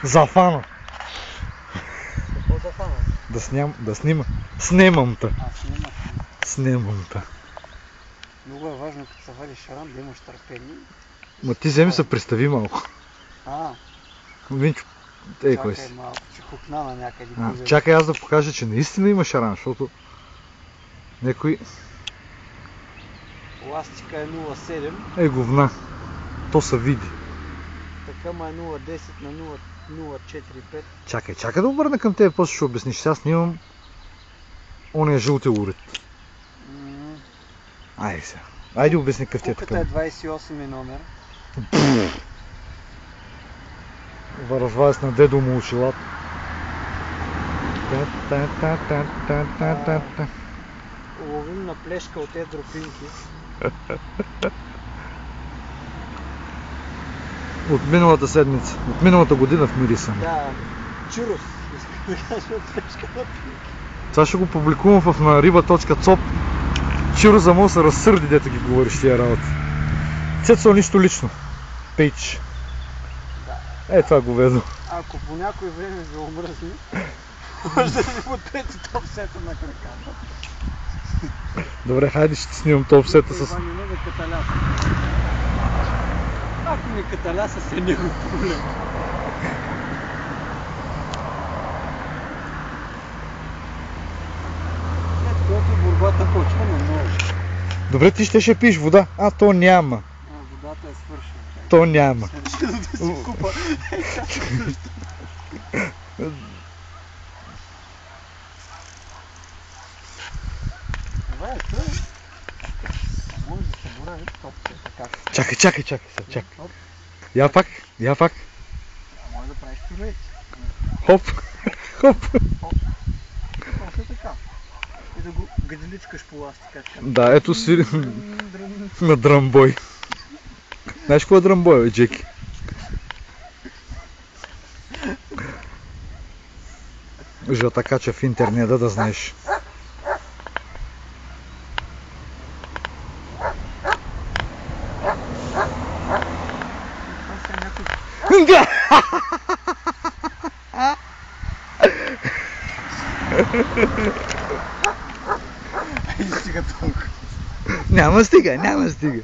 Зафана. Какво зафана? Да снима. Снимам-та. Снимаш. Снимам-та. Много е важно, като се вадиш шаран, да имаш търпение. Ма ти вземи се представи малко. Винчо, кой си? Чакай малко, че хукна на някъде. Чакай аз да покажа, че наистина има шаран, защото някой... Ластика е 0,7. Говна. То се види. Така ма е 0,10 на 0,45. Чакай да обърна към тебе, после ще обясниш. Сега снимам ония жълтия уред. Айде сега. Айде обясни какъв ти е така. Куката е 28 номер. Развалясь на дедо му очилата. Ловим на плешка от едропинки. От миналата седмица. От миналата година в Мириса. Да, чурос. Искам да кажа от плешка на пинки. Това ще го публикувам в nariba.cop. Чуроза му се разсърди, дето ги говориш тия работи. Цецо, нищо лично. Пейч. Това го ведо. Ако по някое време ви омръзни, може да ви потрете топсета на краката. Добре, хайде ще снимам топсета с... Иван, не ме каталяса. Ако ми каталяса, се негов проблем. След което борбата почва на много. Добре, ти ще пиеш вода. То няма. Водата е свършена. То няма. Да си купа. Това е тъй. Може да се борави топсета как. Чакай. Я пак. Може да правиш пируети. Хоп. Точно така. И да го гаделичкаш по ластика. Да, ето свири на дръмбой. Знаеш какво е дръмбой, бе, Джеки? Жълтакача в интернета, да знаеш. Да! Стига толкова. Няма стига.